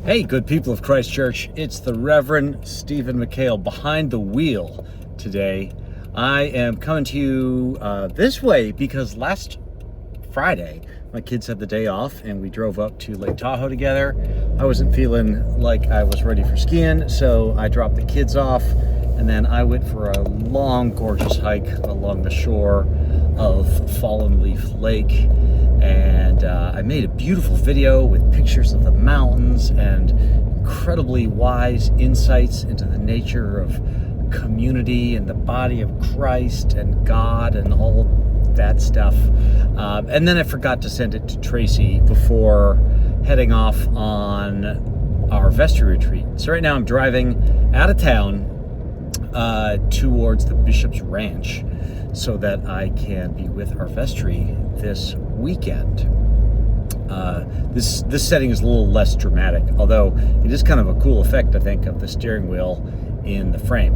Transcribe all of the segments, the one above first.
Hey, good people of Christ Church, it's the Reverend Stephen McHale behind the wheel today. I am coming to you this way because last Friday, my kids had the day off and we drove up to Lake Tahoe together. I wasn't feeling like I was ready for skiing, so I dropped the kids off and then I went for a long, gorgeous hike along the shore of Fallen Leaf Lake. And I made a beautiful video with pictures of the mountains and incredibly wise insights into the nature of community and the body of Christ and God and all that stuff. And then I forgot to send it to Tracy before heading off on our vestry retreat. So right now I'm driving out of town towards the Bishop's Ranch so that I can be with our vestry this weekend. This setting is a little less dramatic, although it is kind of a cool effect, I think, of the steering wheel in the frame.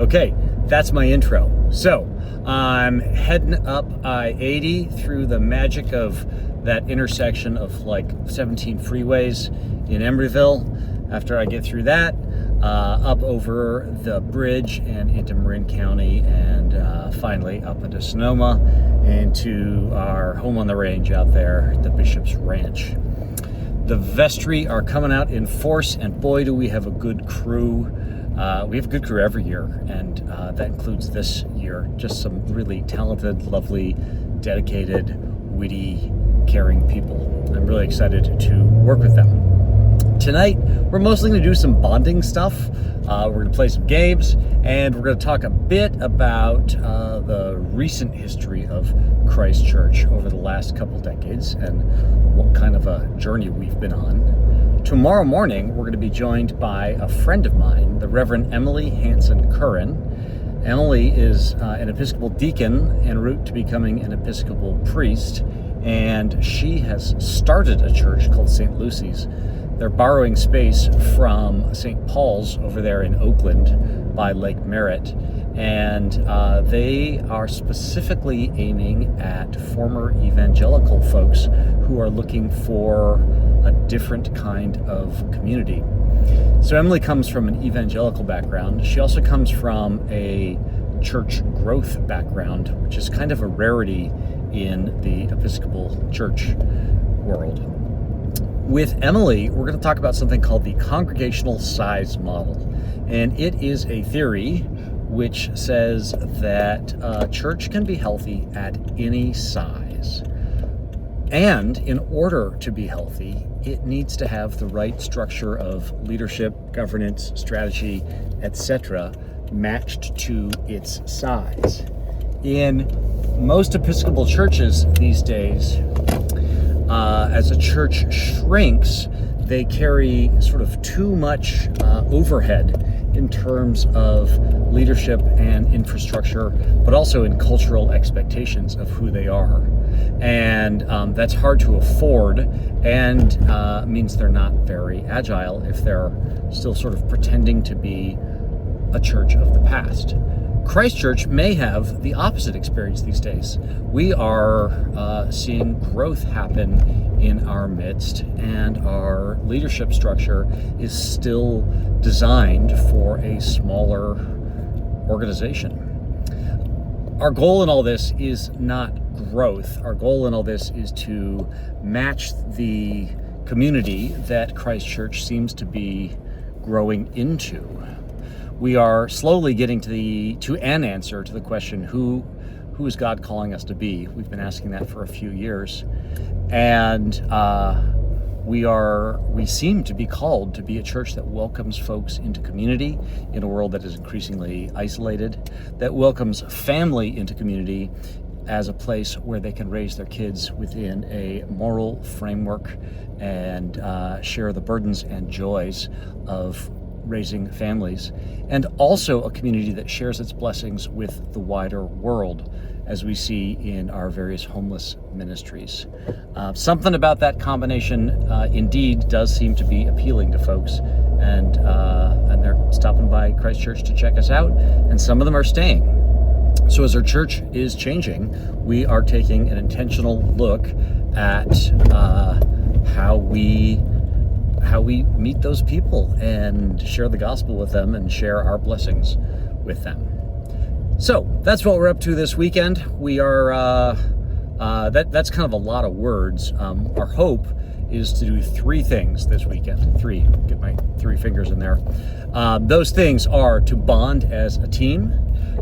Okay, that's my intro. So I'm heading up I-80 through the magic of that intersection of like 17 freeways in Emeryville. After I get through that, up over the bridge and into Marin County, and finally up into Sonoma and to our home on the range out there, the Bishop's Ranch. The vestry are coming out in force, and boy, do we have a good crew. We have a good crew every year, and that includes this year. Just some really talented, lovely, dedicated, witty, caring people. I'm really excited to work with them. Tonight, we're mostly going to do some bonding stuff. We're going to play some games, and we're going to talk a bit about the recent history of Christ Church over the last couple decades and what kind of a journey we've been on. Tomorrow morning, we're going to be joined by a friend of mine, the Reverend Emily Hanson Curran. Emily is an Episcopal deacon en route to becoming an Episcopal priest, and she has started a church called St. Lucy's. They're borrowing space from St. Paul's over there in Oakland by Lake Merritt, and they are specifically aiming at former evangelical folks who are looking for a different kind of community. So Emily comes from an evangelical background. She also comes from a church growth background, which is kind of a rarity in the Episcopal church world. With Emily, we're going to talk about something called the congregational size model. And it is a theory which says that a church can be healthy at any size. And in order to be healthy, it needs to have the right structure of leadership, governance, strategy, etc., matched to its size. In most Episcopal churches these days, as a church shrinks, they carry sort of too much overhead in terms of leadership and infrastructure, but also in cultural expectations of who they are. And that's hard to afford, and means they're not very agile if they're still sort of pretending to be a church of the past. Christ Church may have the opposite experience these days. We are seeing growth happen in our midst, and our leadership structure is still designed for a smaller organization. Our goal in all this is not growth. Our goal in all this is to match the community that Christ Church seems to be growing into. We are slowly getting to an answer to the question, who is God calling us to be? We've been asking that for a few years, and we seem to be called to be a church that welcomes folks into community in a world that is increasingly isolated, that welcomes family into community as a place where they can raise their kids within a moral framework and share the burdens and joys of raising families, and also a community that shares its blessings with the wider world, as we see in our various homeless ministries. Something about that combination indeed does seem to be appealing to folks, and they're stopping by Christ Church to check us out, and some of them are staying. So as our church is changing, we are taking an intentional look at how we how we meet those people and share the gospel with them and share our blessings with them. So that's what we're up to this weekend. We are, that's kind of a lot of words. Our hope is to do 3 things this weekend. 3, get my 3 fingers in there. Those things are to bond as a team,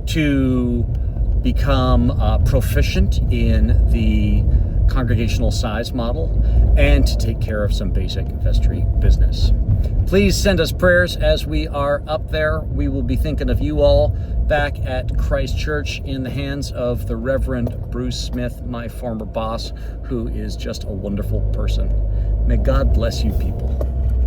to become proficient in the congregational size model, and to take care of some basic vestry business. Please send us prayers as we are up there. We will be thinking of you all back at Christ Church in the hands of the Reverend Bruce Smith, my former boss, who is just a wonderful person. May God bless you people.